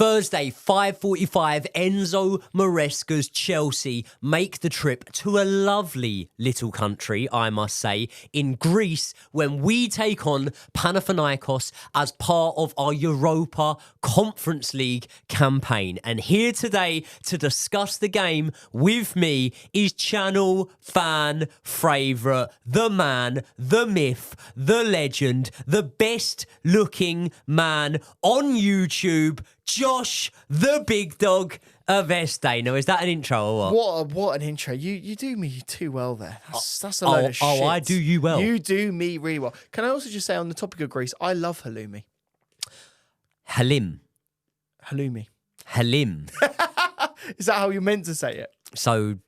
Thursday, 5:45, Enzo Maresca's Chelsea make the trip to a lovely little country, I must say, in Greece, when we take on Panathinaikos as part of our Europa Conference League campaign. And here today to discuss the game with me is channel fan favourite, the man, the myth, the legend, the best looking man on YouTube, Josh, the big dog of Este. Now, is that an intro or what? What an intro. You do me too well there. That's a load of shit. Oh, I do you well. You do me really well. Can I also just say, on the topic of Greece, I love halloumi. Halim. Halloumi. Halim. Is that how you're meant to say it? So,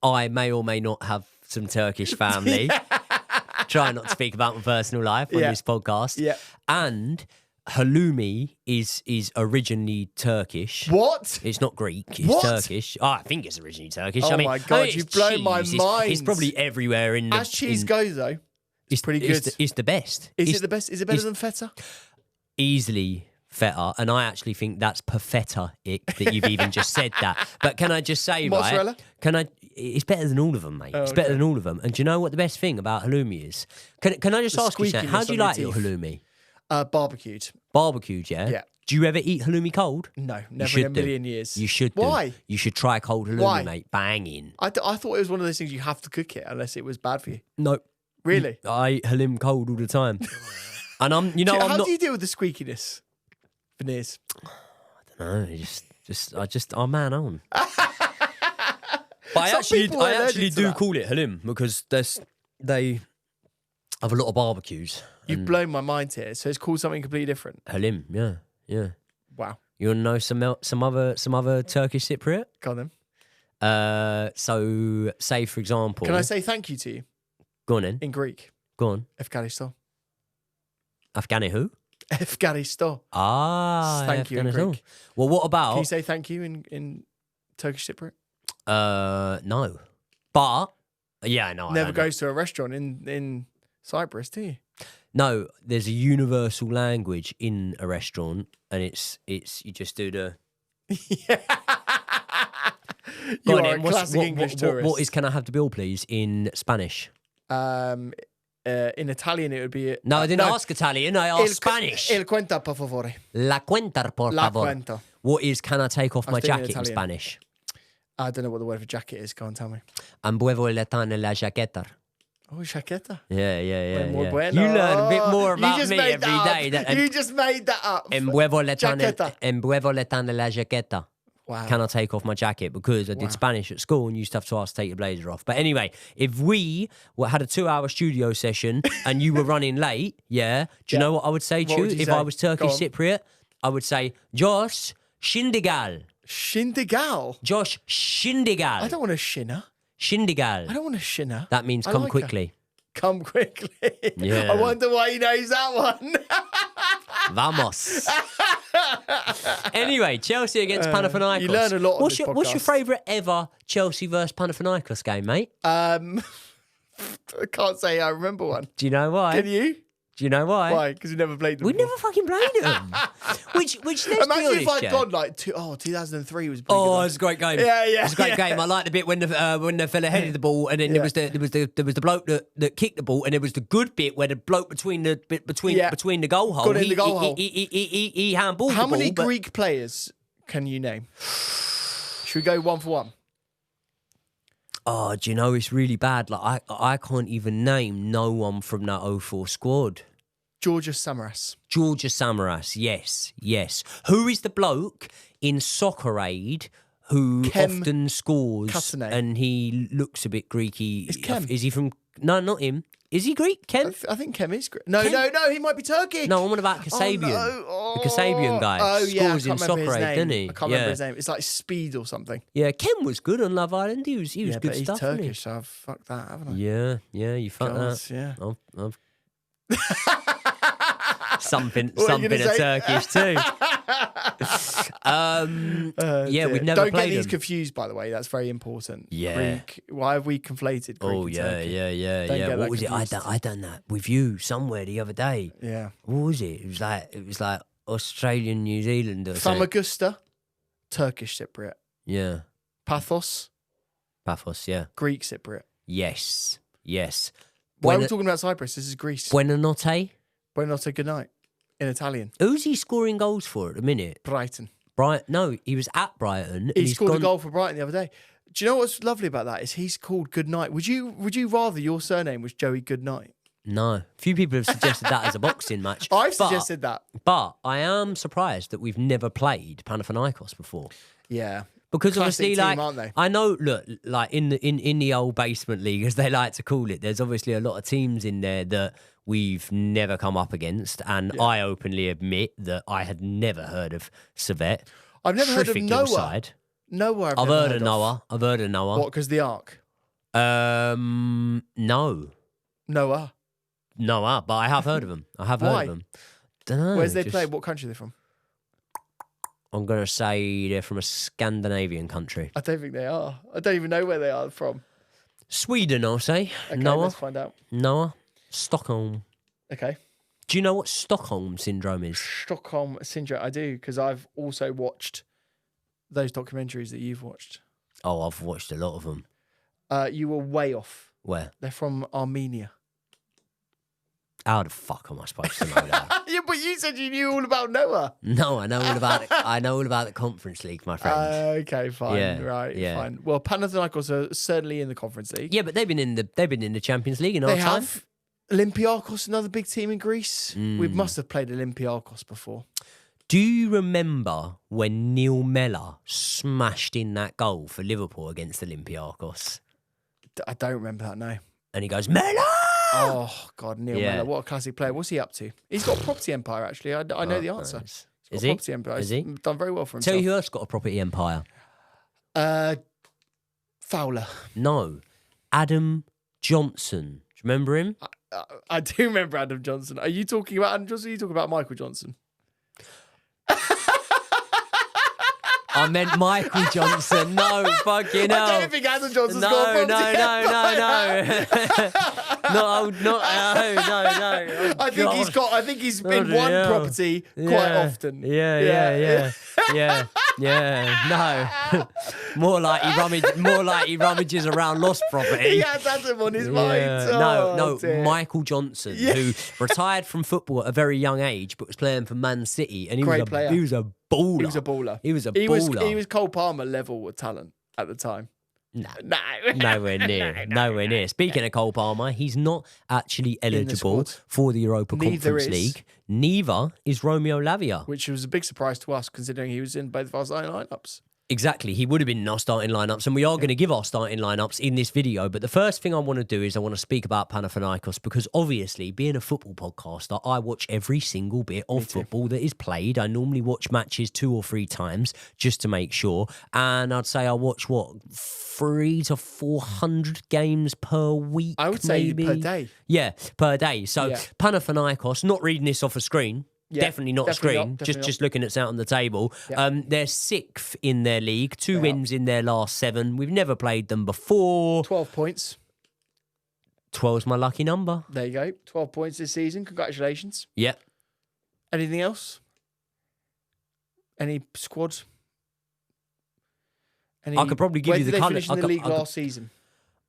I may or may not have some Turkish family. Try not to speak about my personal life on this podcast. Yeah. And halloumi is originally Turkish. What? It's not Greek. It's What? Turkish. Oh, I think it's originally Turkish. Oh I mean, my God, it's you've blown my cheese. mind. It's probably everywhere in the... As cheese goes, though, it's pretty good. It's the best. Is it the best? Is it better than feta? Easily feta, and I actually think that's pathetic that you've even just said that. But can I just say, Mozzarella? right? It's better than all of them, mate. It's better than all of them. And do you know what the best thing about halloumi is? Can I just ask you something? How do you like your halloumi? Barbecued. Barbecued, yeah? Yeah. Do you ever eat halloumi cold? No, never in a million years. You should do. Why? You should try cold halloumi, Why? mate. Banging. I thought it was one of those things you have to cook it unless it was bad for you. No. Really? I eat halloumi cold all the time. And I'm How not... do you deal with the squeakiness? Veneers. I don't know. I'm man on. But I Some people are actually allergic to do that. call it halim because they have a lot of barbecues. You've blown my mind here. So it's called something completely different. Halim, yeah. Wow. You want to know some other Turkish Cypriot? Go on then. So say for example, Can I say thank you to you go on then, in Greek? go on. Efkaristo. Afghani who? Efkaristo. Ah, Thank you in Afghani. Greek. Well, what about? Can you say thank you in Turkish Cypriot? No, but yeah, no. Never goes to a restaurant in Cyprus, do you? No, there's a universal language in a restaurant, and it's you just do the. You are a classic English tourist. What is? Can I have the bill, please, in Spanish? In Italian, it would be... No, I didn't ask Italian. I asked Spanish. Il cuenta, por favore. La cuenta, por La favor. cuenta. What is? Can I take off my was thinking jacket in Italian. Spanish? I don't know what the word for jacket is. Go on, tell me. Ambuevo letane la jaqueta. Oh, chaqueta. Yeah. Muy bueno. You learn a bit more about just me made every that day. up. You just made that up. Embuevo Jaqueta. letane la jaqueta. Wow. Can I take off my jacket? Because I did Spanish at school and you used to have to ask to take your blazer off. But anyway, if we had a 2-hour studio session and you were running late, do you know what I would say to What you? would you If say? I was Turkish Go on. Cypriot, I would say, Josh Shindigal. Shindigal? Josh Shindigal. I don't want a shinner. Shindigal. I don't want a shinner. That means I come like quickly. Come quickly. Yeah. I wonder why he knows that one. Vamos. Anyway, Chelsea against Panathinaikos. you learn a lot on What's this your podcast. favourite ever Chelsea versus Panathinaikos game, mate? I can't say I remember one. Do you know why? Can you? Do you know why? Why? Because we never played them. We before. never fucking played them. which let's be Imagine honest, if I'd yeah. gone like 2003 was a pretty good Oh, one. it was a great game. Yeah, It was a great yeah. game. I liked the bit when the fella headed the ball, and then there was the bloke that kicked the ball, and there was the good bit where the bloke between the goal hole. Got in the goal hole. He handballed How the ball. many but- Greek players can you name? Should we go one for one? Oh, do you know it's really bad? Like I can't even name no one from that 04 squad. Georgios Samaras. Georgia Samaras, yes. Who is the bloke in Soccer Aid who Kem often scores Katane. and he looks a bit Greeky? It's Kem. Is he from... No, not him. Is he Greek, Ken? I think Kem is Greek. No, Kem? no, he might be Turkish. No, I'm on about Kasabian. Oh, no. The Kasabian guy. Oh, yeah. Scores I in can't remember Soccer his Aid, name. doesn't he? I can't remember his name. It's like Speed or something. Yeah, Ken was good on Love Island. He was Yeah, good but he's stuff, wasn't he? Turkish, so I've fucked that, haven't I? Yeah, you fucked God, that. yeah. I've something What are you of gonna say? Turkish too. Yeah, we've never Don't played get these them. confused, by the way. That's very important. Yeah. Greek. Why have we conflated Greek Oh and yeah. Don't get What that was it? confused. I done that with you somewhere the other day. Yeah. What was it? It was like Australian, New Zealander. Famagusta, Turkish Cypriot. Yeah. Paphos, Yeah. Greek Cypriot. Yes. Why are we talking about Cyprus? This is Greece. Buonanotte. Buonanotte, good night. In Italian. Who's he scoring goals for at the minute? Brighton. No, he was at Brighton. He scored a goal for Brighton the other day. Do you know what's lovely about that? Is he's called Goodnight. Would you rather your surname was Joey Goodnight? No. A few people have suggested that as a boxing match. I've suggested that. But I am surprised that we've never played Panathinaikos before. Yeah. Because Classic obviously, team, aren't they? I know, look, like in the old basement league, as they like to call it, there's obviously a lot of teams in there that we've never come up against, and I openly admit that I had never heard of Servette. I've never heard of Terrific little Noah. side. Noah, I've heard of Noah. I've heard of Noah. What, because the Ark? No. Noah. Noah, but I have heard of them. I have heard Why? of them. Don't know. Where's they play? What country are they from? I'm going to say they're from a Scandinavian country. I don't think they are. I don't even know where they are from. Sweden, I'll say. Okay, Noah. let's find out. Noah. Stockholm. Okay. Do you know what Stockholm syndrome is? Stockholm Syndrome. I do, because I've also watched those documentaries that you've watched. Oh, I've watched a lot of them. You were way off. Where? They're from Armenia. How the fuck am I supposed to know that? Yeah, but you said you knew all about Noah. No, I know all about it. I know all about the Conference League, my friend. Okay, fine. Yeah, Right, yeah. fine. Well, Panathinaikos are certainly in the Conference League. Yeah, but they've been in the Champions League in our They time. have. Olympiakos, another big team in Greece. We Mm. must have played Olympiakos before. Do you remember when Neil Mellor smashed in that goal for Liverpool against Olympiakos? I don't remember that, no. And he goes, Mellor! Oh, God, Neil Yeah. Mellor. What a classic player. What's he up to? He's got a property empire, actually. I know the answer. Nice. He's Is got a he? property empire. Is he? He's done very well for Tell himself. you who else got a property empire? Fowler. No. Adam Johnson. Do you remember him? I do remember Adam Johnson. Are you talking about Adam Johnson or are you talking about Michael Johnson? I meant Michael Johnson. No, fucking hell. I don't think Adam Johnson's got a No. No. Oh, I think he's in Bloody one hell. property quite Yeah. often. Yeah. No. More like he rummages around lost property. He has Adam on his mind. No, Oh, dear. Michael Johnson, who retired from football at a very young age, but was playing for Man City, and he Great was player. he was a baller. He was a baller. He was a baller. He was Cole Palmer level of talent at the time. No. No. Nowhere near. Nowhere near. Speaking of Cole Palmer, he's not actually eligible squad. for the Europa Neither Conference is- League. Neither is Romeo Lavia. Which was a big surprise to us, considering he was in both of our starting lineups. Exactly. He would have been in our starting lineups, and we are going to give our starting lineups in this video. But the first thing I want to do is I want to speak about Panathinaikos, because obviously, being a football podcaster, I watch every single bit of football that is played. I normally watch matches 2 or 3 times just to make sure. And I'd say I watch, 300 to 400 games per week? I would say maybe? per day. Yeah, per day. So Yeah. Panathinaikos, not reading this off a screen. Yeah, Definitely not a definitely screen. not, definitely Just looking at something on the table. Yeah. They're 6th in their league, 2 wins in their last 7. We've never played them before. 12 points. 12's my lucky number. There you go. 12 points this season. Congratulations. Yeah. Anything else? Any squad? I could probably give Where you did the they colour. finish in the league last season?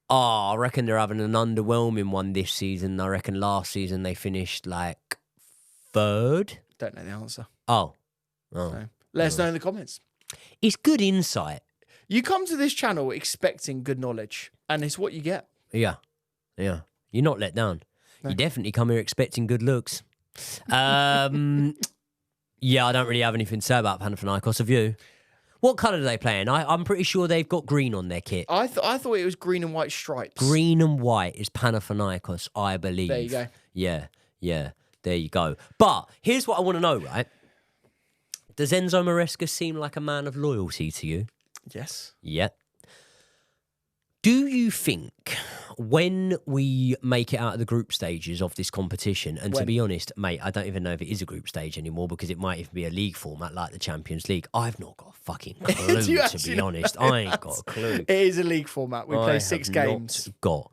I reckon they're having an underwhelming one this season. I reckon last season they finished 3rd. Don't know the answer. Oh. So, let us know in the comments. It's good insight. You come to this channel expecting good knowledge, and it's what you get. Yeah. You're not let down. No. You definitely come here expecting good looks. Yeah, I don't really have anything to say about Panathinaikos. Have you? What colour do they play in? I'm pretty sure they've got green on their kit. I thought it was green and white stripes. Green and white is Panathinaikos, I believe. There you go. Yeah. There you go. But here's what I want to know, right? Does Enzo Maresca seem like a man of loyalty to you? Yes. Yeah. Do you think when we make it out of the group stages of this competition, and to When? be honest, mate, I don't even know if it is a group stage anymore because it might even be a league format like the Champions League. I've not got a fucking clue, Do you to actually be know honest. I ain't got a clue. It is a league format. We play I 6 have games. not got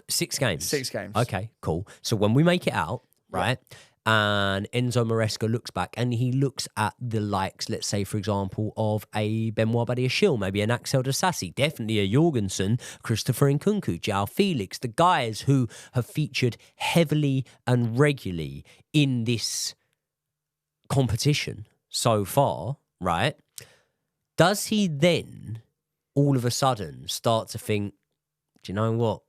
6 games. 6 games. Okay, cool. So when we make it out, right, and Enzo Maresca looks back and he looks at the likes, let's say, for example, of a Benoit Badiashile, maybe an Axel Disasi, definitely a Jorgensen, Christopher Nkunku, João Felix, the guys who have featured heavily and regularly in this competition so far, right? Does he then all of a sudden start to think, do you know what?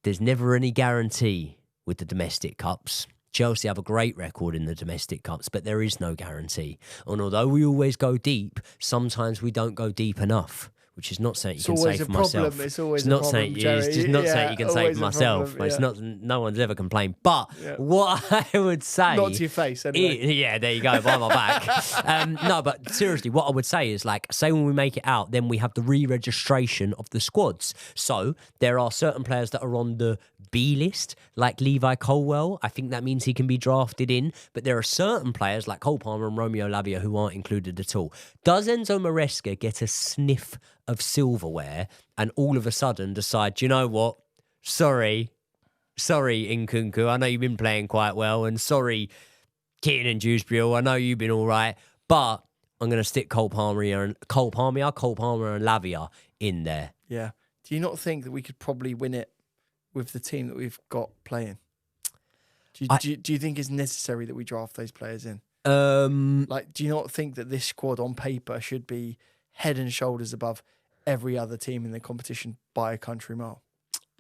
There's never any guarantee with the domestic cups. Chelsea have a great record in the domestic cups, but there is no guarantee. And although we always go deep, sometimes we don't go deep enough, which is not something you can say for myself. It's always not a problem, something Jerry. it's just not something you can say for myself. Problem, It's not. No one's ever complained. But what I would say, not to your face, anyway. Yeah, there you go, by my back. No, but seriously, what I would say is, like, say when we make it out, then we have the re-registration of the squads. So there are certain players that are on the B list, like Levi Colwell. I think that means he can be drafted in. But there are certain players like Cole Palmer and Romeo Lavia who aren't included at all. Does Enzo Maresca get a sniff of silverware and all of a sudden decide, do you know what? Sorry, Nkunku. I know you've been playing quite well, and sorry, Kieran Dewsbury. I know you've been all right, but I'm going to stick Cole Palmer and Lavia in there. Yeah. Do you not think that we could probably win it with the team that we've got playing? Do you think it's necessary that we draft those players in? Like, do you not think that this squad on paper should be head and shoulders above every other team in the competition by a country mile?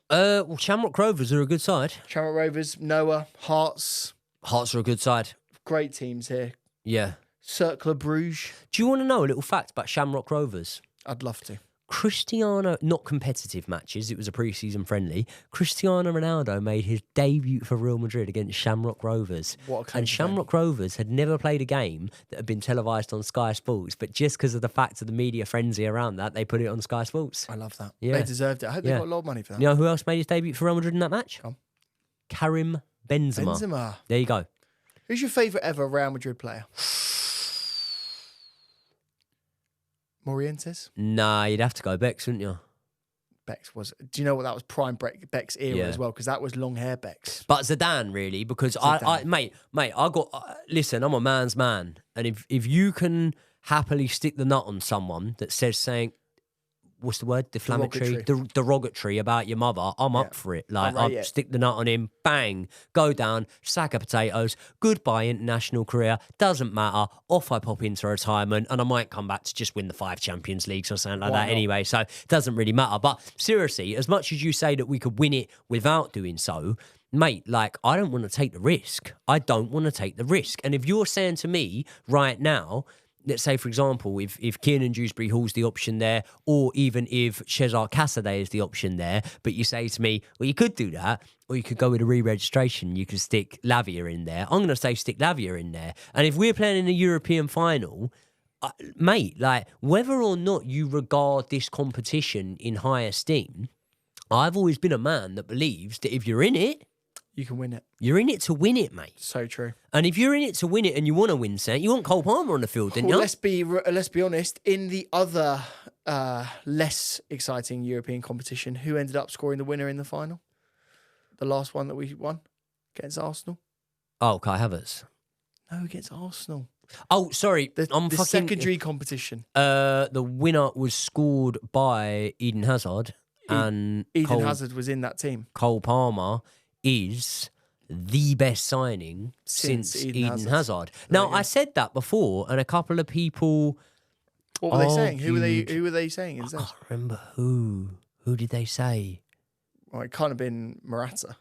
Well, Shamrock Rovers are a good side. Shamrock Rovers, Noah, Hearts. Hearts are a good side. Great teams here. Yeah. Cercle Bruges. Do you want to know a little fact about Shamrock Rovers? I'd love to. Cristiano, not competitive matches, it was a pre-season friendly. Cristiano Ronaldo made his debut for Real Madrid against Shamrock Rovers. And Shamrock Rovers had never played a game that had been televised on Sky Sports, but just because of the fact of the media frenzy around that, they put it on Sky Sports. I love that. Yeah. They deserved it. I hope they got a lot of money for that. You know who else made his debut for Real Madrid in that match? Come. Karim Benzema. There you go. Who's your favourite ever Real Madrid player? Morientes? Nah, you'd have to go Bex, wouldn't you? Bex was... Do you know what? That was prime Bex era as well, because that was long hair Bex. But Zidane, really, because mate, I got... listen, I'm a man's man. And if you can happily stick the nut on someone that says saying... What's the word? Deflammatory, derogatory about your mother. I'm up for it. Like, I'll stick the nut on him, bang, go down, sack of potatoes, goodbye international career, doesn't matter, off I pop into retirement, and I might come back to just win the 5 Champions Leagues or something like that anyway, so it doesn't really matter. But seriously, as much as you say that we could win it without doing so, mate, like, I don't want to take the risk. I don't want to take the risk. And if you're saying to me right now, let's say, for example, if Kieran Dewsbury Hall's the option there, or even if Cesar Casadei is the option there, but you say to me, well, you could do that, or you could go with a re-registration, you could stick Lavia in there. I'm going to say stick Lavia in there. And if we're playing in a European final, mate, like, whether or not you regard this competition in high esteem, I've always been a man that believes that if you're in it, you can win it. You're in it to win it, mate. So true. And if you're in it to win it and you want to win, you want Cole Palmer on the field, didn't you? Let's be honest. In the other less exciting European competition, who ended up scoring the winner in the final? The last one that we won against Arsenal. Oh, Kai Havertz. No, against Arsenal. Oh, sorry. The secondary competition. The winner was scored by Eden Hazard. And Eden Hazard was in that team. Cole Palmer is the best signing since Eden Hazard. Now, I said that before, and a couple of people... What were they saying? Who were they saying instead? I can't remember who. Who did they say? Well, it can't have been Morata.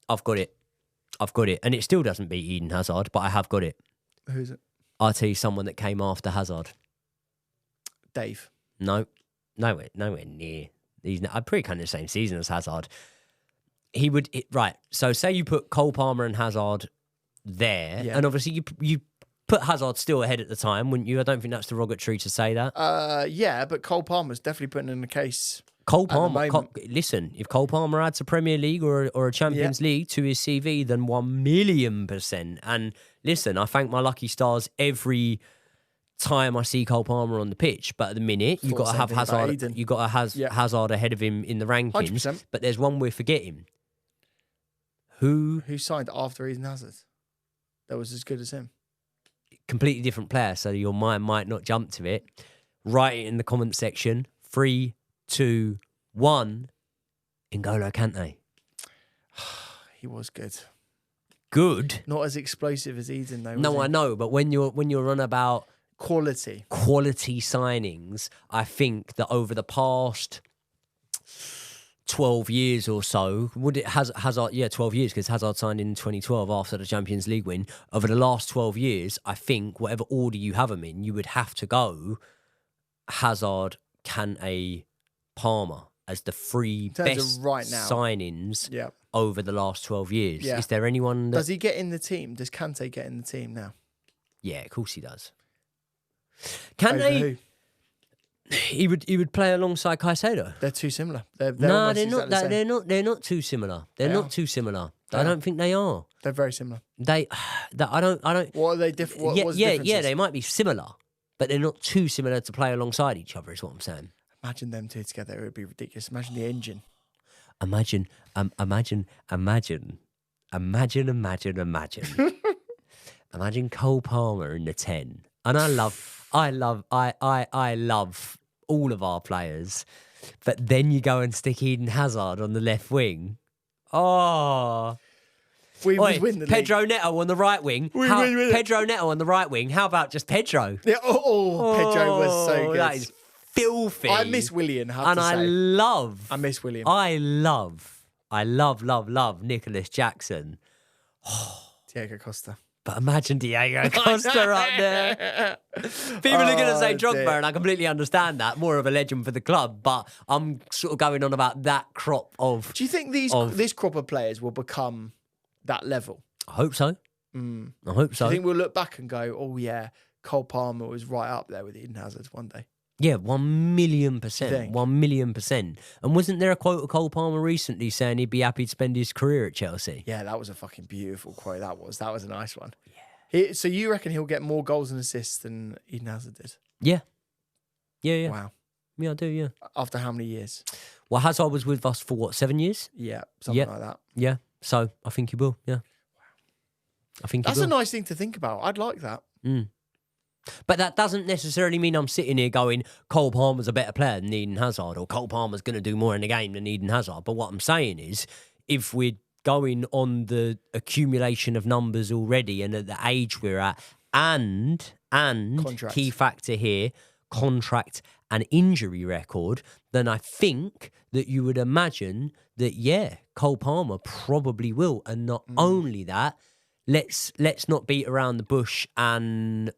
I've got it. And it still doesn't beat Eden Hazard, but I have got it. Who's it? I'll tell you someone that came after Hazard. Dave. No. Nowhere near. I'm pretty kind of the same season as Hazard. He would... Right, so say you put Cole Palmer and Hazard there, and obviously you put Hazard still ahead at the time, wouldn't you? I don't think that's derogatory to say that. Yeah, but Cole Palmer's definitely putting in the case. Cole Palmer, listen, if Cole Palmer adds a Premier League or a Champions League to his CV, then 1,000,000%. And listen, I thank my lucky stars every time I see Cole Palmer on the pitch, but at the minute you've got to have Hazard. You've got to have Hazard ahead of him in the rankings. 100%. But there's one we're forgetting. Who signed after Eden Hazard that was as good as him? Completely different player, so your mind might not jump to it. Write it in the comment section. 3, 2, 1. N'Golo Kante. He was good. Good. Not as explosive as Eden, though. No, I know, but when you're on about quality signings, I think that over the past 12 years or so, Hazard? Yeah, 12 years, because Hazard signed in 2012 after the Champions League win. Over the last 12 years, I think whatever order you have them in, you would have to go Hazard, Kante, Palmer as the three best signings over the last 12 years. Yeah. Is there anyone that... Does he get in the team? Does Kante get in the team now? Yeah, of course he does. Kante, he would play alongside Caicedo. They're too similar. They're not too similar. They're not too similar. I don't think they are. They're very similar. I don't. What are they different? Yeah, they might be similar, but they're not too similar to play alongside each other. Is what I'm saying. Imagine them two together. It would be ridiculous. Imagine the engine. Imagine. Imagine Cole Palmer in the 10. And I love all of our players. But then you go and stick Eden Hazard on the left wing. Oh. We would win the Pedro league. Neto on the right wing. Pedro Neto on the right wing. How about just Pedro? Yeah, Pedro was so good. That is filthy. I miss Willian, I miss Willian. I love Nicholas Jackson. Diego Costa. But imagine Diego Costa up there. People are going to say Drogba, and I completely understand that. More of a legend for the club, but I'm sort of going on about that crop of... Do you think this crop of players will become that level? I hope so. I hope so. Do you think we'll look back and go, oh yeah, Cole Palmer was right up there with Eden Hazard one day? Yeah, 1,000,000%. 1,000,000%. And wasn't there a quote of Cole Palmer recently saying he'd be happy to spend his career at Chelsea? Yeah, that was a fucking beautiful quote. That was a nice one. Yeah. So you reckon he'll get more goals and assists than Eden Hazard did? Yeah. Yeah. Wow. Yeah, I do, yeah. After how many years? Well, Hazard was with us for, 7 years? Yeah, something like that. Yeah, so I think he will, yeah. Wow. I think That's a nice thing to think about. I'd like that. But that doesn't necessarily mean I'm sitting here going, Cole Palmer's a better player than Eden Hazard, or Cole Palmer's going to do more in the game than Eden Hazard. But what I'm saying is, if we're going on the accumulation of numbers already and at the age we're at, and contract. Key factor here, contract and injury record, then I think that you would imagine that, Cole Palmer probably will. And not only that, let's not beat around the bush and...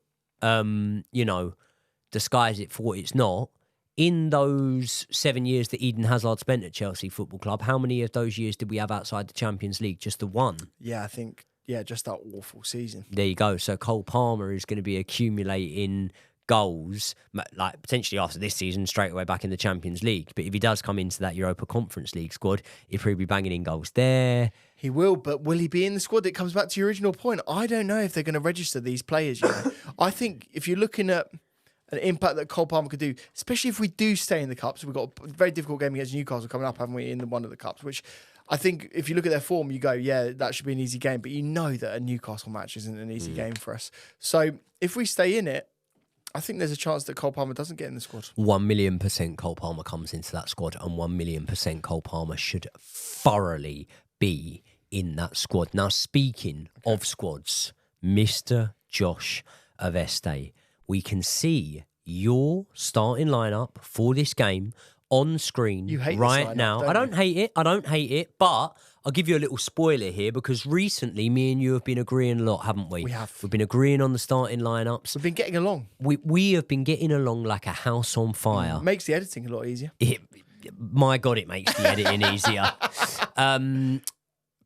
disguise it for what it's not. In those 7 years that Eden Hazard spent at Chelsea Football Club, how many of those years did we have outside the Champions League? Just the one? Yeah, I think, just that awful season. There you go. So Cole Palmer is going to be accumulating goals, like potentially after this season, straight away back in the Champions League. But if he does come into that Eufa Conference League squad, he'll probably be banging in goals there. He will, but will he be in the squad? It comes back to your original point. I don't know if they're going to register these players, I think if you're looking at an impact that Cole Palmer could do, especially if we do stay in the Cups, we've got a very difficult game against Newcastle coming up, haven't we, in one of the Cups, which I think if you look at their form, you go, yeah, that should be an easy game. But you know that a Newcastle match isn't an easy game for us. So if we stay in it, I think there's a chance that Cole Palmer doesn't get in the squad. 1,000,000% Cole Palmer comes into that squad, and 1,000,000% Cole Palmer should thoroughly be in that squad. Now, speaking of squads, Mr. Josh Aveste, we can see your starting lineup for this game on screen right now. I don't hate it, but I'll give you a little spoiler here, because recently me and you have been agreeing a lot, haven't we? We have. We've been agreeing on the starting lineups. We've been getting along. We have been getting along like a house on fire. Makes the editing a lot easier. My God, it makes the editing easier.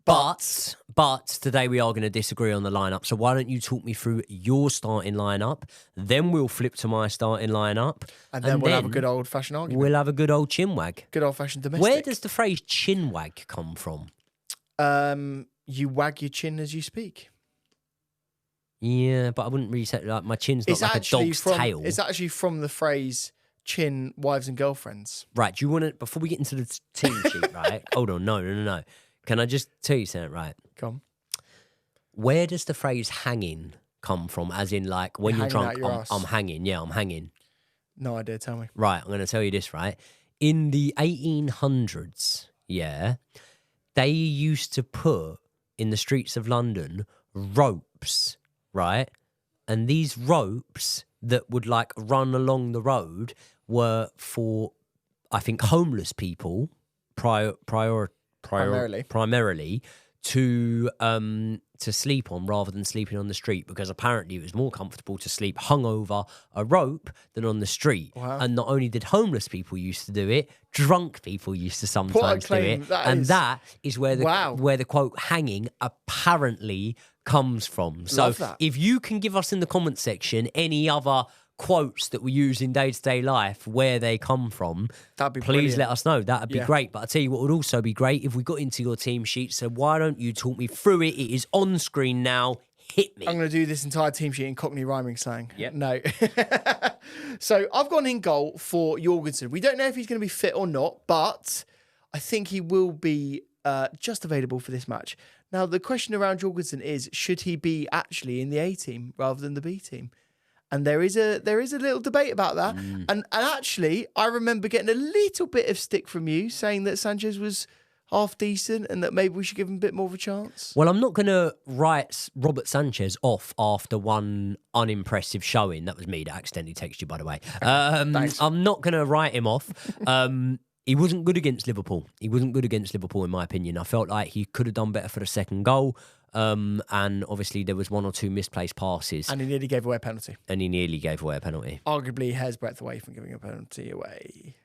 But today we are going to disagree on the lineup. So why don't you talk me through your starting lineup? Then we'll flip to my starting lineup. And then we'll have a good old-fashioned argument. We'll have a good old chinwag. Good old-fashioned domestic. Where does the phrase chinwag come from? You wag your chin as you speak. Yeah, but I wouldn't really say like my chin's not like a dog's tail. It's actually from the phrase chin, wives and girlfriends. Right, do you want to, before we get into the team sheet, right? Hold on, no. Can I just tell you something, right? Come. Where does the phrase hanging come from? As in, like, when you're drunk, I'm hanging. Yeah, I'm hanging. No idea, tell me. Right, I'm going to tell you this, right? In the 1800s, yeah, they used to put in the streets of London ropes, right? And these ropes that would, like, run along the road were for, I think, homeless people primarily to sleep on rather than sleeping on the street, because apparently it was more comfortable to sleep hung over a rope than on the street. Wow. And not only did homeless people used to do it, drunk people used to sometimes do it. That is where the quote hanging apparently comes from. So if you can give us in the comment section any other quotes that we use in day-to-day life, where they come from, please let us know. That'd be great. But I tell you what would also be great, if we got into your team sheet. So why don't you talk me through it? It is on screen now. Hit me. I'm going to do this entire team sheet in Cockney rhyming slang. Yep. No. So I've gone in goal for Jorgensen. We don't know if he's going to be fit or not, but I think he will be just available for this match. Now, the question around Jorgensen is, should he be actually in the A team rather than the B team? And there is a little debate about that. And actually, I remember getting a little bit of stick from you saying that Sanchez was half decent and that maybe we should give him a bit more of a chance. Well, I'm not going to write Robert Sanchez off after one unimpressive showing. That was me that accidentally texted you, by the way. Thanks. I'm not going to write him off. He wasn't good against Liverpool. He wasn't good against Liverpool, in my opinion. I felt like he could have done better for the second goal. And obviously there was one or two misplaced passes. And he nearly gave away a penalty. Arguably a hair's breadth away from giving a penalty away.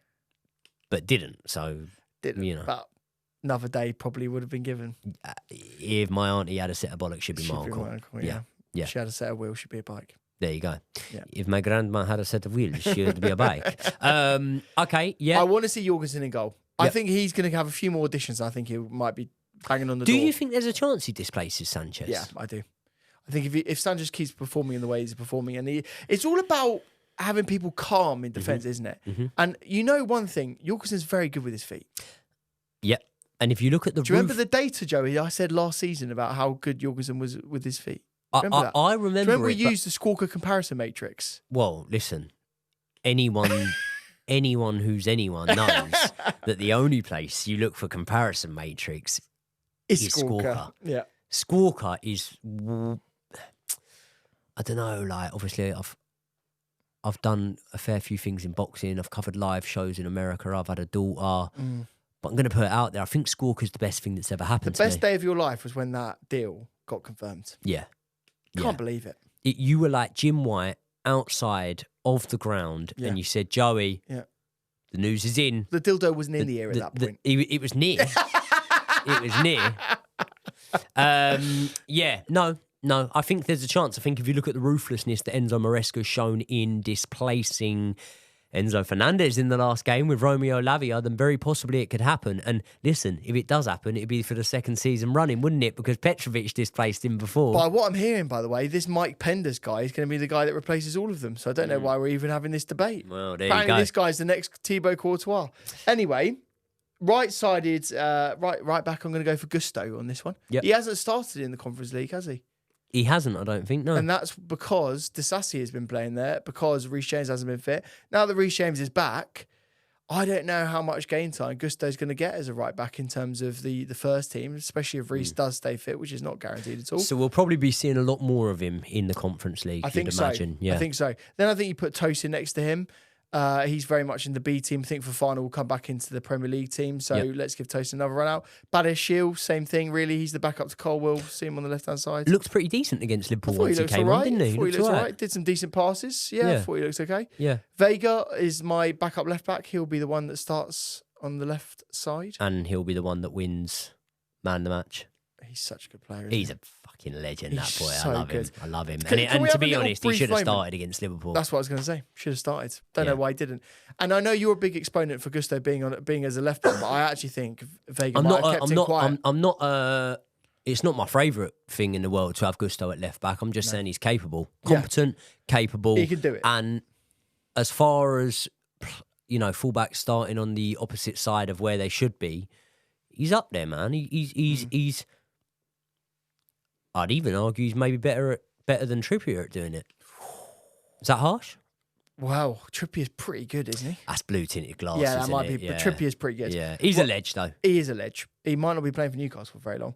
But didn't, so, you know. But another day probably would have been given. If my auntie had a set of bollocks, she'd be my uncle. Yeah. If she had a set of wheels, she'd be a bike. There you go. Yeah. If my grandma had a set of wheels, she'd be a bike. Okay, yeah. I want to see Jorgensen in goal. Yep. I think he's going to have a few more auditions. I think he might be banging on the door. Do you think there's a chance he displaces Sanchez? Yeah, I do. I think if Sanchez keeps performing in the way he's performing, and it's all about having people calm in defence, isn't it? Mm-hmm. And you know one thing, Jorgensen's very good with his feet. Yep. And if you look at the Do you remember the data, Joey, I said last season about how good Jorgensen was with his feet? Remember that? I remember. Do you remember we used the Squawker comparison matrix? Well, listen, anyone who's anyone knows that the only place you look for comparison matrix is Squawker. Yeah, Squawker is, I don't know. Like, obviously, I've done a fair few things in boxing. I've covered live shows in America. I've had a daughter. But I'm going to put it out there. I think Squawker's the best thing that's ever happened to me. The best day of your life was when that deal got confirmed. Yeah. Can't believe it. You were like Jim White outside of the ground and you said, Joey, the news is in. The dildo wasn't in the air at that point. It was near. It was near. No, I think there's a chance. I think if you look at the ruthlessness that Enzo Maresca's shown in displacing Enzo Fernandez in the last game with Romeo Lavia, then very possibly it could happen. And listen, if it does happen, it'd be for the second season running, wouldn't it? Because Petrovic displaced him before. By what I'm hearing, by the way, this Mike Penders guy is going to be the guy that replaces all of them. So I don't know why we're even having this debate. Well, there Apparently you go. This guy's the next Thibaut Courtois. Anyway, right-sided, right back, I'm going to go for Gusto on this one. Yep. He hasn't started in the Conference League, has he? He hasn't, I don't think, no. And that's because Disasi has been playing there, because Reece James hasn't been fit. Now that Reece James is back, I don't know how much game time Gusto's going to get as a right back in terms of the first team, especially if Reece does stay fit, which is not guaranteed at all. So we'll probably be seeing a lot more of him in the Conference League, I think imagine. So. Yeah. I think so. Then I think you put Tosin next to him. He's very much in the B team. I think for final will come back into the Premier League team. So let's give Tosin another run out. Badiashile, same thing really. He's the backup to Colwell. See him on the left hand side. Looked pretty decent against Liverpool once he came on, didn't he? I thought he looked all right. Did some decent passes. Yeah, I thought he looks okay. Yeah. Vega is my backup left back. He'll be the one that starts on the left side. And he'll be the one that wins man the match. He's such a good player. He's a fucking legend, that boy. So I love good. him. I love him. Can and to be honest, he should have started against Liverpool. That's what I was going to say. Should have started. Don't know why he didn't. And I know you're a big exponent for Gusto being as a left back, but I actually think Vega might have kept him quiet. I'm not. It's not my favourite thing in the world to have Gusto at left back. I'm just saying he's capable, competent, capable. He can do it. And as far as fullbacks starting on the opposite side of where they should be, he's up there, man. He's. I'd even argue he's maybe better than Trippier at doing it. Is that harsh? Wow, Trippier's pretty good, isn't he? That's blue tinted glasses. Yeah, that might be. Yeah. But Trippier's pretty good. Yeah, he's a ledge though. He is a ledge. He might not be playing for Newcastle for very long.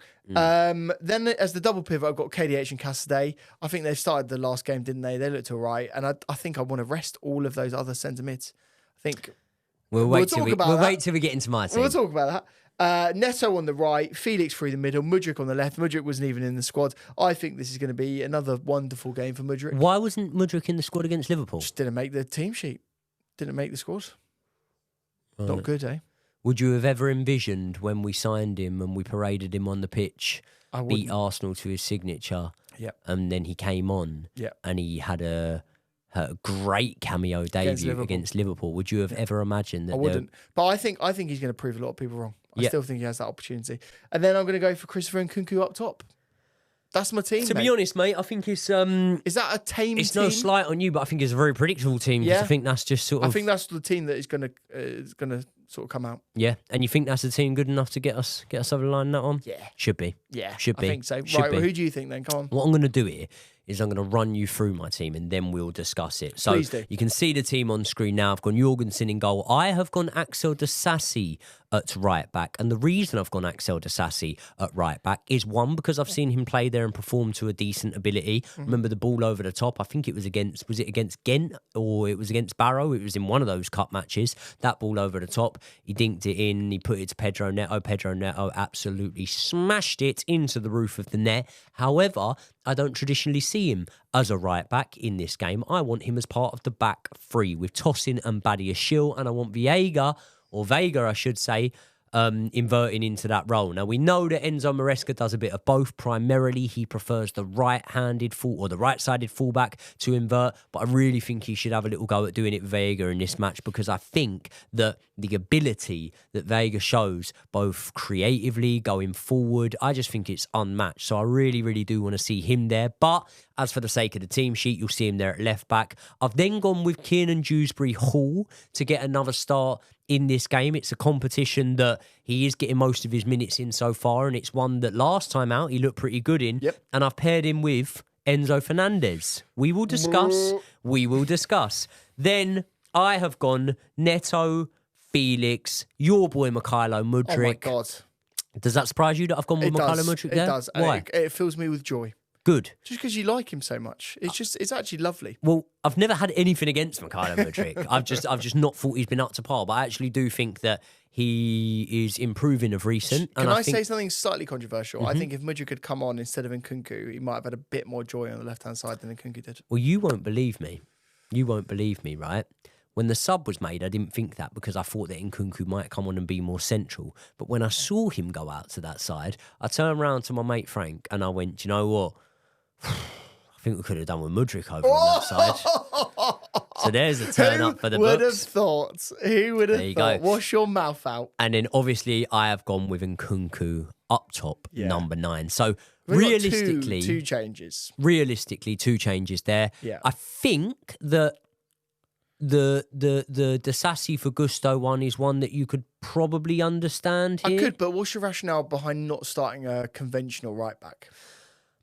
Then as the double pivot, I've got KDH and Cassidy. I think they started the last game, didn't they? They looked all right, and I think I want to rest all of those other centre mids. I think we'll wait till we get into my team. We'll talk about that. Neto on the right, Felix through the middle, Mudryk on the left. Mudryk wasn't even in the squad. I think this is going to be another wonderful game for Mudryk. Why wasn't Mudryk in the squad against Liverpool? Just didn't make the team sheet. Didn't make the scores. Right. Not good, eh? Would you have ever envisioned when we signed him and we paraded him on the pitch, beat Arsenal to his signature, and then he came on and he had a great cameo debut against Liverpool? Would you have ever imagined that? I wouldn't. But I think he's going to prove a lot of people wrong. I still think he has that opportunity. And then I'm going to go for Christopher Nkunku up top. That's my team. To be honest, mate, I think it's is that a tame it's team? No slight on you, but I think it's a very predictable team. I think that's just sort of. I think that's the team that is going to sort of come out. Yeah, and you think that's the team good enough to get us over the line in that one? Yeah, should be. Yeah, should be. I think so. Right, well, who do you think then? Come on. What I'm going to do here is I'm going to run you through my team and then we'll discuss it. So Please do. You can see the team on screen now. I've gone Jorgensen in goal. I have gone Axel Disasi at right back. And the reason I've gone Axel Disasi at right back is one, because I've seen him play there and perform to a decent ability. Remember the ball over the top? I think it was against Ghent or it was against Barrow? It was in one of those cup matches. That ball over the top, he dinked it in, he put it to Pedro Neto. Pedro Neto absolutely smashed it into the roof of the net. However, I don't traditionally see him as a right back in this game. I want him as part of the back three with Tosin and Badiashile, and I want Vega, I should say, inverting into that role. Now, we know that Enzo Maresca does a bit of both. Primarily, he prefers the right-handed or the right-sided fullback to invert, but I really think he should have a little go at doing it with Vega in this match, because I think that the ability that Vega shows, both creatively, going forward, I just think it's unmatched. So I really, really do want to see him there. But as for the sake of the team sheet, you'll see him there at left back. I've then gone with Kiernan Dewsbury Hall to get another start in this game. It's a competition that he is getting most of his minutes in so far, and it's one that last time out he looked pretty good in. Yep. And I've paired him with Enzo Fernandez. We will discuss. Then I have gone Neto, Felix, your boy Mykhailo Mudryk. Oh my God. Does that surprise you that I've gone with Mykhailo Mudryk there? It does. Why? It fills me with joy. Good. Just because you like him so much. It's actually lovely. Well, I've never had anything against Mykhailo Mudryk. I've just not thought he's been up to par, but I actually do think that he is improving of recent. Can I say something slightly controversial? I think if Mudryk had come on instead of Nkunku, he might have had a bit more joy on the left-hand side than Nkunku did. Well, you won't believe me. Right? When the sub was made, I didn't think that, because I thought that Nkunku might come on and be more central. But when I saw him go out to that side, I turned around to my mate Frank and I went, do you know what? I think we could have done with Mudryk over on that side. So there's a turn up for the books. Who would have thought? Wash your mouth out. And then obviously I have gone with Nkunku up top, number 9. So realistically, two changes. Realistically, 2 changes there. Yeah. I think that the Disasi for Gusto one is one that you could probably understand here. I could, but what's your rationale behind not starting a conventional right back?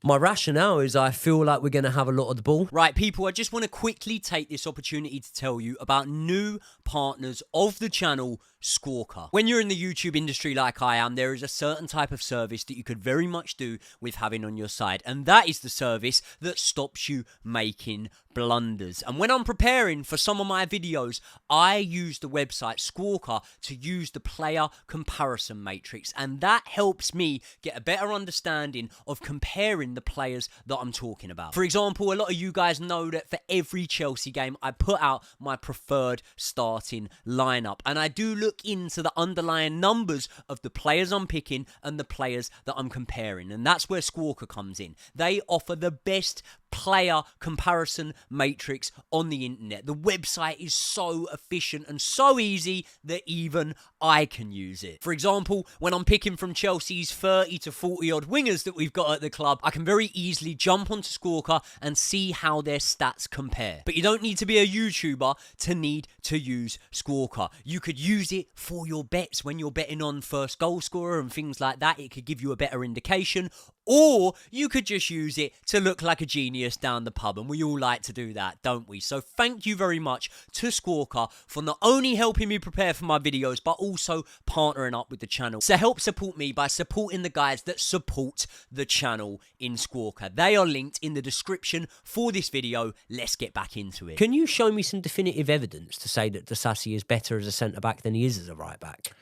My rationale is I feel like we're going to have a lot of the ball. Right, people, I just want to quickly take this opportunity to tell you about new partners of the channel, Squawka. When you're in the YouTube industry like I am, there is a certain type of service that you could very much do with having on your side, and that is the service that stops you making blunders. And when I'm preparing for some of my videos, I use the website Squawka to use the player comparison matrix, and that helps me get a better understanding of comparing the players that I'm talking about. For example, a lot of you guys know that for every Chelsea game, I put out my preferred starting lineup, and I do look into the underlying numbers of the players I'm picking and the players that I'm comparing, and that's where Squawka comes in. They offer the best player comparison matrix on the internet. The website is so efficient and so easy that even I can use it. For example, when I'm picking from Chelsea's 30 to 40 odd wingers that we've got at the club, I can very easily jump onto Squawka and see how their stats compare. But you don't need to be a YouTuber to need to use Squawka. You could use it for your bets when you're betting on first goal scorer and things like that. It could give you a better indication. Or you could just use it to look like a genius down the pub, and we all like to do that, don't we? So thank you very much to Squawka for not only helping me prepare for my videos, but also partnering up with the channel. So help support me by supporting the guys that support the channel in Squawka. They are linked in the description for this video. Let's get back into it. Can you show me some definitive evidence to say that Disasi is better as a centre-back than he is as a right-back?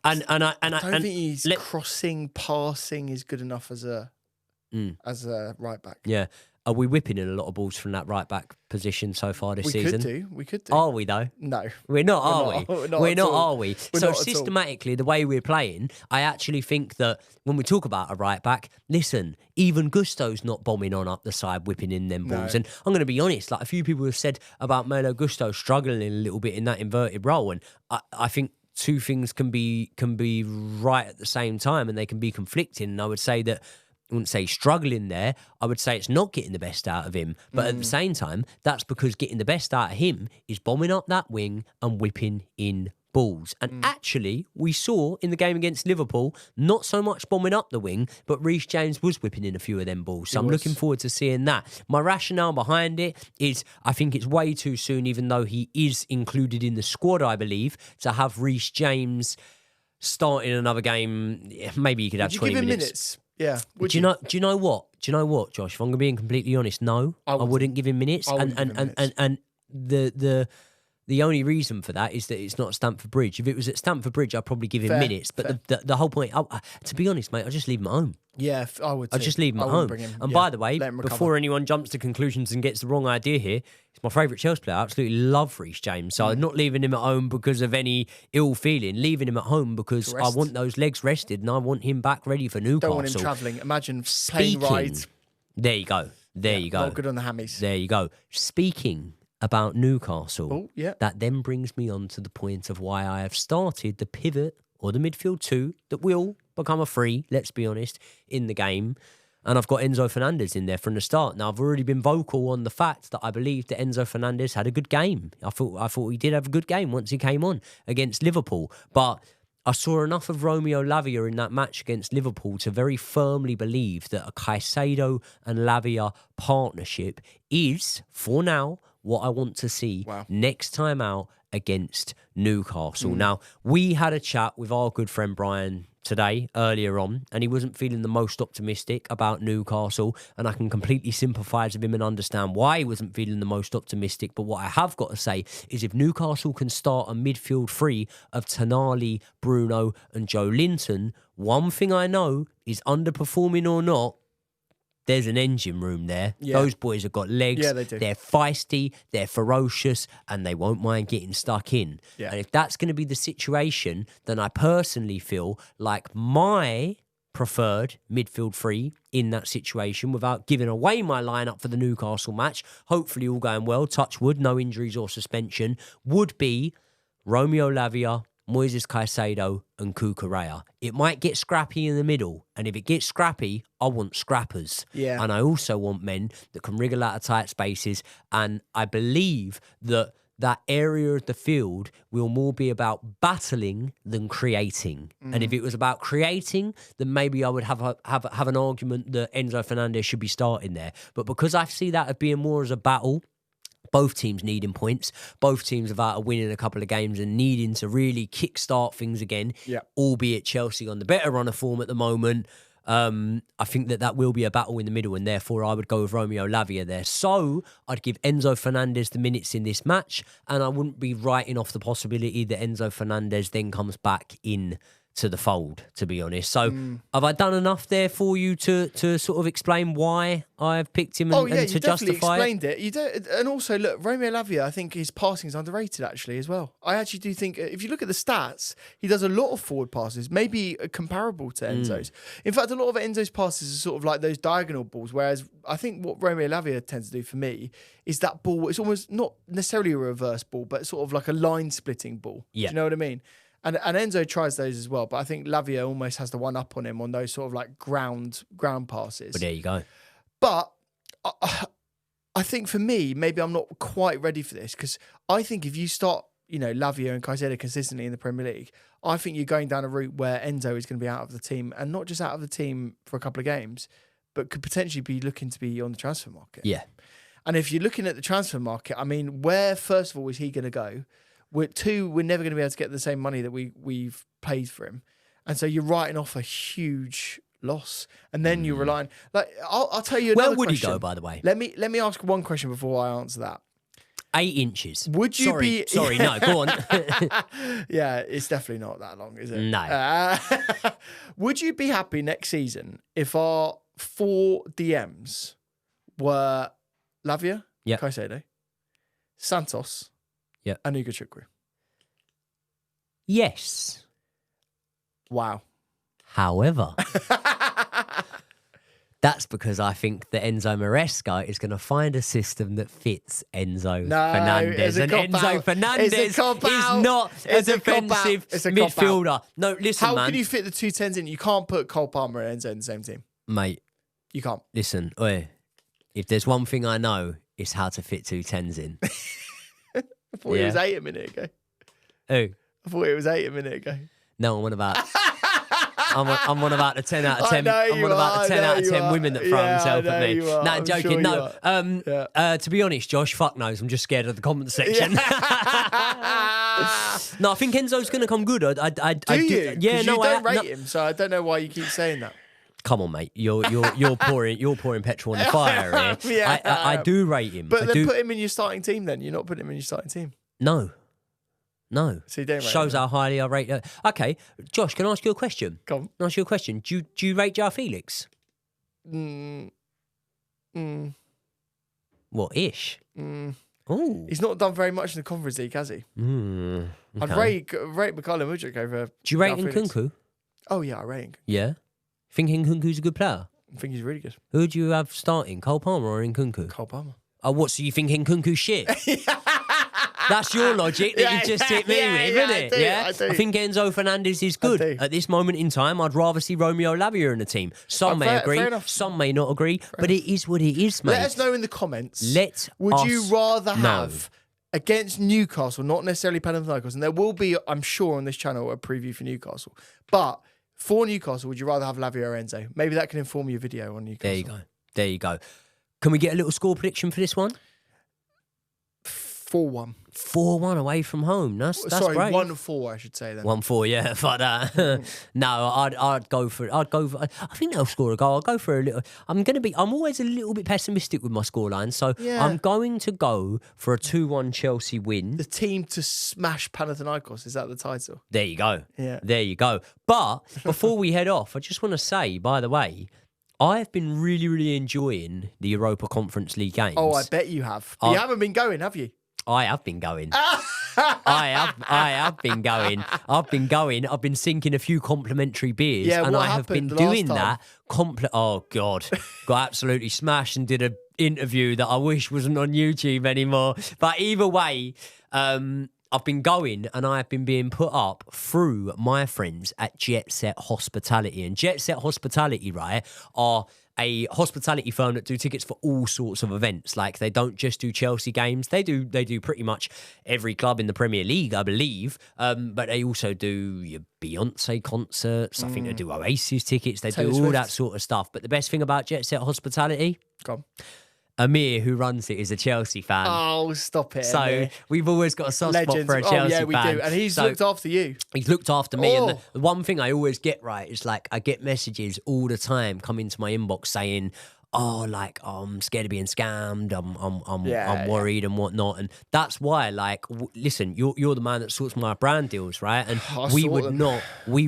I don't think he's crossing, passing is good enough as a right back. Yeah. Are we whipping in a lot of balls from that right back position so far this season? We could do. Are we though? No. We're not, are we? We're not, are we? So systematically, the way we're playing, I actually think that when we talk about a right back, listen, even Gusto's not bombing on up the side, whipping in them balls. No. And I'm going to be honest, like a few people have said about Malo Gusto struggling a little bit in that inverted role, and I think two things can be right at the same time, and they can be conflicting. And I would say that, I wouldn't say struggling there, I would say it's not getting the best out of him. But at the same time, that's because getting the best out of him is bombing up that wing and whipping in balls. And actually, we saw in the game against Liverpool, not so much bombing up the wing, but Reece James was whipping in a few of them balls. So I'm looking forward to seeing that. My rationale behind it is I think it's way too soon, even though he is included in the squad, I believe, to have Reece James starting another game. Maybe he could have 20 minutes. Yeah. Do you know what? Josh? If I'm being completely honest, no, I wouldn't give him minutes. And the only reason for that is that it's not Stamford Bridge. If it was at Stamford Bridge, I'd probably give him minutes. But the whole point, to be honest, mate, I'd just leave him at home. Yeah, I would. I'd just leave him at home. And by the way, before anyone jumps to conclusions and gets the wrong idea here, he's my favourite Chelsea player. I absolutely love Reece James. So I'm not leaving him at home because of any ill feeling. Leaving him at home because I want those legs rested and I want him back ready for Newcastle. Don't want him travelling. Imagine playing right. There you go. There you go. Not good on the hammies. There you go. Speaking about Newcastle, that then brings me on to the point of why I have started the pivot or the midfield 2 that will become a 3, let's be honest, in the game. And I've got Enzo Fernandez in there from the start. Now, I've already been vocal on the fact that I believe that Enzo Fernandez had a good game. I thought he did have a good game once he came on against Liverpool. But I saw enough of Romeo Lavia in that match against Liverpool to very firmly believe that a Caicedo and Lavia partnership is, for now, what I want to see next time out against Newcastle. Now, we had a chat with our good friend Brian today, earlier on, and he wasn't feeling the most optimistic about Newcastle, and I can completely sympathise with him and understand why he wasn't feeling the most optimistic. But what I have got to say is if Newcastle can start a midfield 3 of Tonali, Bruno and Joe Linton, one thing I know is, underperforming or not, there's an engine room there. Yeah. Those boys have got legs. Yeah, they do. They're feisty, they're ferocious, and they won't mind getting stuck in. Yeah. And if that's going to be the situation, then I personally feel like my preferred midfield 3 in that situation, without giving away my lineup for the Newcastle match, hopefully all going well, touch wood, no injuries or suspension, would be Romeo Lavia, Moises Caicedo and Cucurella. It might get scrappy in the middle, and if it gets scrappy, I want scrappers. Yeah. And I also want men that can wriggle out of tight spaces, and I believe that that area of the field will more be about battling than creating. And if it was about creating, then maybe I would have an argument that Enzo Fernandez should be starting there. But because I see that as being more as a battle, both teams needing points, both teams about winning a couple of games and needing to really kickstart things again, albeit Chelsea on the better run of form at the moment. I think that will be a battle in the middle, and therefore I would go with Romeo Lavia there. So I'd give Enzo Fernandez the minutes in this match, and I wouldn't be writing off the possibility that Enzo Fernandez then comes back in to the fold, to be honest. So have I done enough there for you to sort of explain why I've picked him and you to definitely justify explained it. You don't, and also look, Romeo Lavia, I think his passing is underrated actually as well. I actually do think if you look at the stats, he does a lot of forward passes, maybe comparable to Enzo's. In fact, a lot of Enzo's passes are sort of like those diagonal balls, whereas I think what Romeo Lavia tends to do for me is that ball. It's almost not necessarily a reverse ball, but sort of like a line splitting ball. Yeah. Do you know what I mean? And Enzo tries those as well, but I think Lavia almost has the one up on him on those sort of like ground passes. But there you go. But I think for me, maybe I'm not quite ready for this because I think if you start, Lavia and Caicedo consistently in the Premier League, I think you're going down a route where Enzo is going to be out of the team, and not just out of the team for a couple of games, but could potentially be looking to be on the transfer market. Yeah. And if you're looking at the transfer market, I mean, where first of all is he going to go? We're never going to be able to get the same money that we've paid for him, and so you're writing off a huge loss, and then you're relying. Like I'll tell you another Where would question. he go, by the way? Let me ask one question before I answer that. 8 inches. Would you be? Sorry, no, go on. Yeah, it's definitely not that long, is it? No. Would you be happy next season if our 4 DMs were Lavia, Yep. Caicedo, Santos, Yep. and Ugo Chukwu? Yes. Wow. However, that's because I think that Enzo Maresca is going to find a system that fits Enzo Fernandez. And Enzo Fernandez is not a defensive midfielder. No, listen, How man. can you fit the 2 10s in? You can't put Cole Palmer and Enzo in the same team. Mate. You can't. Listen, if there's one thing I know, it's how to fit 2 10s in. I thought it was 8 a minute ago. Who? I thought it was 8 a minute ago. No, I'm on about... I'm on about the 10 out of 10. I'm on about the 10 out of 10 women that throw themselves at me. No, I'm joking. Sure to be honest, Josh, fuck knows. I'm just scared of the comment section. No, I think Enzo's going to come good. Do you? Yeah, no, you don't rate him, so I don't know why you keep saying that. Come on, mate. You're pouring petrol on the fire here. I do rate him. But then put him in your starting team. Then you're not putting him in your starting team. No. So you don't rate Shows him, how highly I rate it. Okay, Josh, can I ask you a question? Come on. Can I ask you a question? Do you rate João Felix? What, ish? Oh, he's not done very much in the Conference League, has he? Okay. I'd rate Mikhailo Mudryk over. Do you rate João Felix. Nkunku? Oh yeah, I rate him. Yeah. Think Nkunku's a good player? I think he's really good. Who do you have starting, Cole Palmer or Nkunku? Cole Palmer. Oh, what? So you think Nkunku's shit? That's your logic that you just hit me with, isn't it? I do. I think Enzo Fernandez is good. At this moment in time, I'd rather see Romeo Lavia in the team. Some may agree, some may not agree, but it is what it is, mate. Let us know in the comments. Would you rather have against Newcastle, not necessarily Panathinaikos, and there will be, I'm sure, on this channel a preview for Newcastle, but for Newcastle, would you rather have Lavia or Enzo? Maybe that can inform your video on Newcastle. There you go. Can we get a little score prediction for this one? 4-1. 4-1 away from home. That's Sorry, great. 1-4, I should say then. 1-4, yeah, fuck that. No, I'd go for. I think they'll score a goal. I'll go for a little. I'm always a little bit pessimistic with my scoreline, so I'm going to go for a 2-1 Chelsea win. The team to smash Panathinaikos, is that the title? There you go. Yeah. There you go. But before we head off, I just want to say, by the way, I've been really, really enjoying the Eufa Conference League games. Oh, I bet you have. You haven't been going, have you? I have been going. I have been going. I've been sinking a few complimentary beers, and I have been doing that. Oh God, got absolutely smashed and did an interview that I wish wasn't on YouTube anymore. But either way, I've been going, and I have been being put up through my friends at Jet Set Hospitality. And Jet Set Hospitality, right, are a hospitality firm that do tickets for all sorts of events. Like, they don't just do Chelsea games. They do pretty much every club in the Premier League, I believe. But they also do your Beyonce concerts. I think they do Oasis tickets. They do all that sort of stuff. But the best thing about Jet Set Hospitality, Amir, who runs it, is a Chelsea fan. Oh, stop it. So Amir. We've always got a soft spot for a Chelsea fan. We do. And he's looked after you. He's looked after me. And the one thing I always get right is, like, I get messages all the time come into my inbox saying, I'm scared of being scammed. I'm Yeah, worried and whatnot. And that's why, like, listen, you're the man that sorts my brand deals, right? And we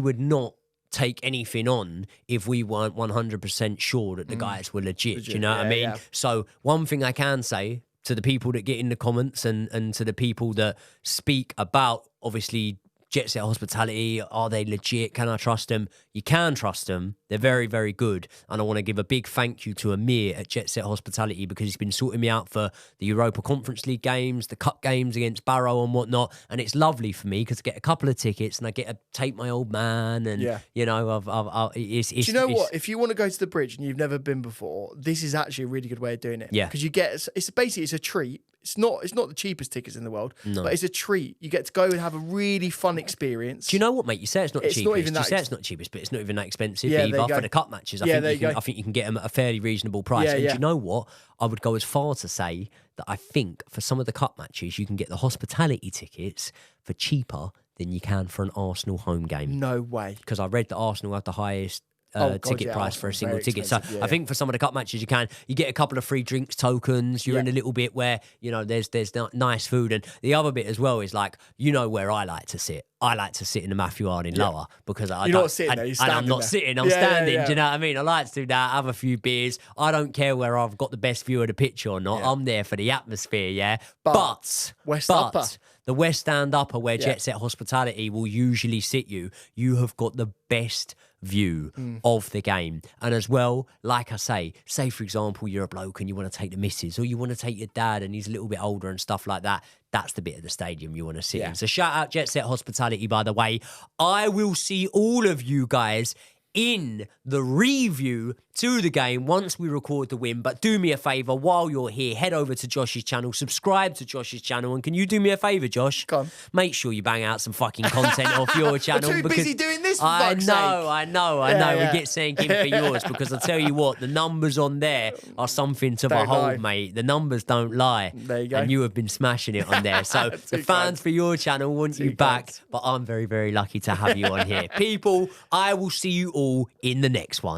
would not take anything on if we weren't 100% sure that the guys were legit. Do you know what I mean? Yeah. So one thing I can say to the people that get in the comments and to the people that speak about, obviously, Jet Set Hospitality, are they legit? Can I trust them? You can trust them. They're very, very good. And I want to give a big thank you to Amir at Jet Set Hospitality because he's been sorting me out for the Europa Conference League games, the cup games against Barrow and whatnot. And it's lovely for me because I get a couple of tickets and I get to take my old man. And, you know, Do you know what? If you want to go to the bridge and you've never been before, this is actually a really good way of doing it. Yeah. Because you get, it's a treat. It's not the cheapest tickets in the world, but it's a treat. You get to go and have a really fun experience. Do you know what, mate? You say it's not the cheapest. You say it's not the cheapest, but it's not even that expensive either for the cup matches. I think you can get them at a fairly reasonable price. And do you know what? I would go as far to say that I think for some of the cup matches, you can get the hospitality tickets for cheaper than you can for an Arsenal home game. No way. Because I read that Arsenal had the highest ticket price for a single ticket. So I think for some of the cup matches, you get a couple of free drinks tokens. You're in a little bit where, you know, there's nice food. And the other bit as well is like, you know where I like to sit. I like to sit in the Matthew Harding lower because I'm not sitting there. I'm not sitting. I'm standing. Do you know what I mean? I like to do that. Have a few beers. I don't care where I've got the best view of the pitch or not. I'm there for the atmosphere. Yeah, but the West Stand Upper, where Jet Set Hospitality will usually sit you have got the best view of the game. And as well, like I say for example, you're a bloke and you want to take the missus or you want to take your dad and he's a little bit older and stuff like that. That's the bit of the stadium you want to sit in. So shout out Jet Set Hospitality, by the way. I will see all of you guys in the review to the game once we record the win. But do me a favour, while you're here, head over to Josh's channel, subscribe to Josh's channel, and can you do me a favour, Josh? Go on. Make sure you bang out some fucking content off your channel. I'm too busy doing this, for I fuck's know. Yeah. We get saying in for yours because I tell you what, the numbers on there are something to behold, mate. The numbers don't lie. There you go. And you have been smashing it on there. So the fans for your channel want you back, but I'm very, very lucky to have you on here. People, I will see you all in the next one.